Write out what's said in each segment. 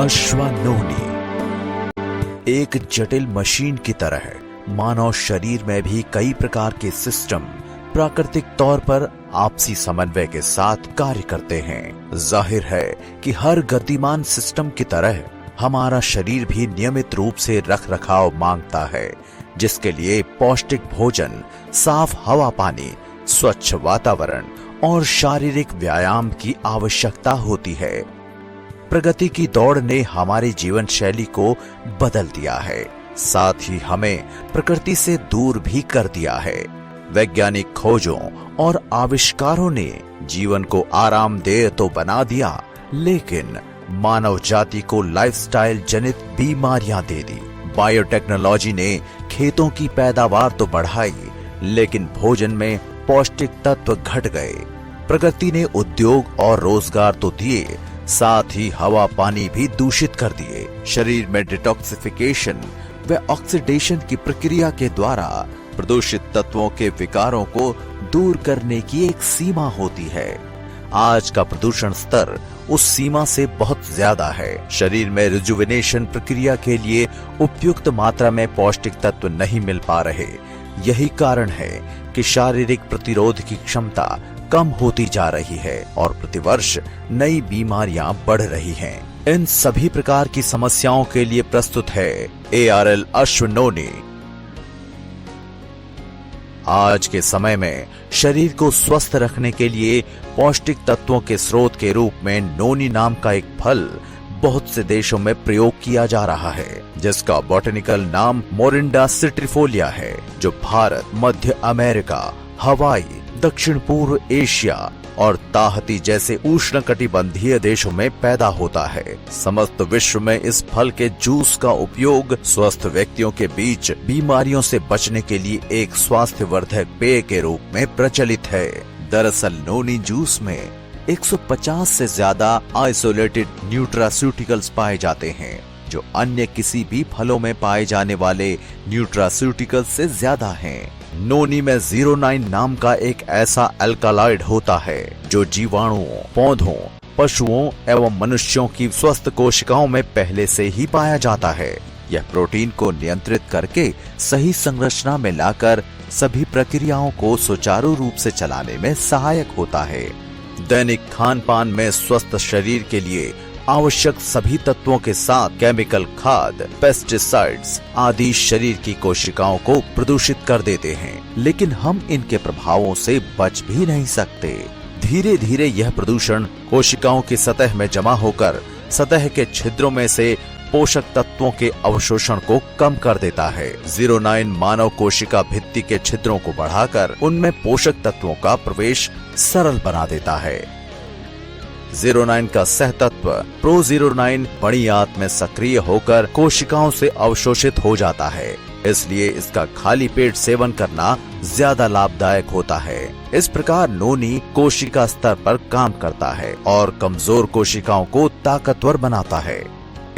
अश्वानोनी एक जटिल मशीन की तरह है। मानव शरीर में भी कई प्रकार के सिस्टम प्राकृतिक तौर पर आपसी समन्वय के साथ कार्य करते हैं। जाहिर है कि हर गतिमान सिस्टम की तरह हमारा शरीर भी नियमित रूप से रख रखाव मांगता है, जिसके लिए पौष्टिक भोजन, साफ हवा पानी, स्वच्छ वातावरण और शारीरिक व्यायाम की आवश्यकता होती है। प्रगति की दौड़ ने हमारी जीवन शैली को बदल दिया है, साथ ही हमें प्रकृति से दूर भी कर दिया है। वैज्ञानिक खोजों और आविष्कारों ने जीवन को आरामदेह तो बना दिया, लेकिन मानव जाति को लाइफस्टाइल जनित बीमारियां दे दी। बायोटेक्नोलॉजी ने खेतों की पैदावार तो बढ़ाई, लेकिन भोजन में पौष्टिक तत्व घट गए। प्रगति ने उद्योग और रोजगार तो दिए, साथ ही हवा पानी भी दूषित कर दिए। शरीर में डिटॉक्सिफिकेशन व ऑक्सीडेशन की प्रक्रिया के द्वारा प्रदूषित तत्वों के विकारों को दूर करने की एक सीमा होती है। आज का प्रदूषण स्तर उस सीमा से बहुत ज्यादा है। शरीर में रिजुविनेशन प्रक्रिया के लिए उपयुक्त मात्रा में पौष्टिक तत्व नहीं मिल पा रहे। यही कारण है कि शारीरिक प्रतिरोध की क्षमता कम होती जा रही है और प्रतिवर्ष नई बीमारियां बढ़ रही हैं। इन सभी प्रकार की समस्याओं के लिए प्रस्तुत है ARL अश्वनोनी। आज के समय में शरीर को स्वस्थ रखने के लिए पौष्टिक तत्वों के स्रोत के रूप में नोनी नाम का एक फल बहुत से देशों में प्रयोग किया जा रहा है, जिसका बॉटनिकल नाम मोरिंडा सिट्रिफोलिया है, जो भारत, मध्य अमेरिका, हवाई, दक्षिण पूर्व एशिया और ताहती जैसे उष्णकटिबंधीय देशों में पैदा होता है। समस्त विश्व में इस फल के जूस का उपयोग स्वस्थ व्यक्तियों के बीच बीमारियों से बचने के लिए एक स्वास्थ्यवर्धक पेय के रूप में प्रचलित है। दरअसल नोनी जूस में 150 से ज्यादा आइसोलेटेड न्यूट्रास्यूटिकल्स पाए जाते हैं, जो अन्य किसी भी फलों में पाए जाने वाले न्यूट्रास्यूटिकल्स से ज्यादा हैं। नोनी में 09 नाम का एक ऐसा अल्कालॉइड होता है जो जीवाणुओं, पौधों, पशुओं एवं मनुष्यों की स्वस्थ कोशिकाओं में पहले से ही पाया जाता है। यह प्रोटीन को नियंत्रित करके सही संरचना में लाकर सभी प्रक्रियाओं को सुचारू रूप से चलाने में सहायक होता है। दैनिक खान पान में स्वस्थ शरीर के लिए आवश्यक सभी तत्वों के साथ केमिकल खाद, पेस्टिसाइड्स आदि शरीर की कोशिकाओं को प्रदूषित कर देते हैं, लेकिन हम इनके प्रभावों से बच भी नहीं सकते। धीरे धीरे यह प्रदूषण कोशिकाओं की सतह में जमा होकर सतह के छिद्रों में से पोषक तत्वों के अवशोषण को कम कर देता है। 09 मानव कोशिका भित्ति के छिद्रों को बढ़ाकर उनमें पोषक तत्वों का प्रवेश सरल बना देता है। 09 का सहतत्व प्रो-09 बड़ी आंत में सक्रिय होकर कोशिकाओं से अवशोषित हो जाता है, इसलिए इसका खाली पेट सेवन करना ज्यादा लाभदायक होता है। इस प्रकार नोनी कोशिका स्तर पर काम करता है और कमजोर कोशिकाओं को ताकतवर बनाता है।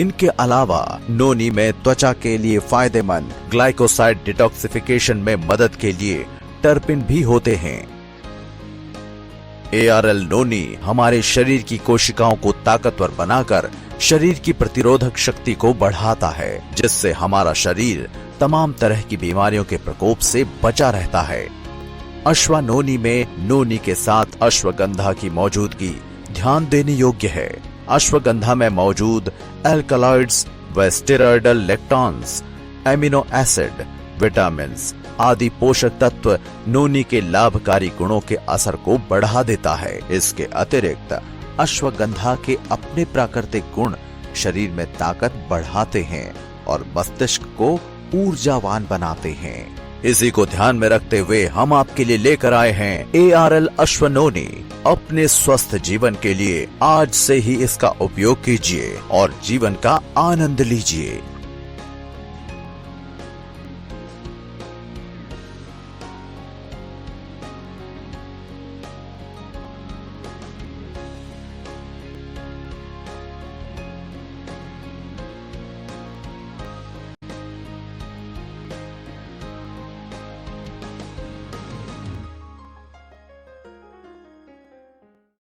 इनके अलावा नोनी में त्वचा के लिए फायदेमंद ग्लाइकोसाइड डिटॉक्सिफिकेशन में मदद के लिए टर्पिन भी होते हैं। ARL नोनी हमारे शरीर की कोशिकाओं को ताकतवर बनाकर शरीर की प्रतिरोधक शक्ति को बढ़ाता है, जिससे हमारा शरीर तमाम तरह की बीमारियों के प्रकोप से बचा रहता है। अश्वानोनी में नोनी के साथ अश्वगंधा की मौजूदगी ध्यान देने योग्य है। अश्वगंधा में मौजूद एल्कलॉइड्स व स्टेरॉयडल लेक्टॉन्स, एमिनो एसिड, विटामिन्स आदि पोषक तत्व नोनी के लाभकारी गुणों के असर को बढ़ा देता है। इसके अतिरिक्त अश्वगंधा के अपने प्राकृतिक गुण शरीर में ताकत बढ़ाते हैं और मस्तिष्क को ऊर्जावान बनाते हैं। इसी को ध्यान में रखते हुए हम आपके लिए लेकर आए हैं ARL अश्वनोनी। अपने स्वस्थ जीवन के लिए आज से ही इसका उपयोग कीजिए और जीवन का आनंद लीजिए।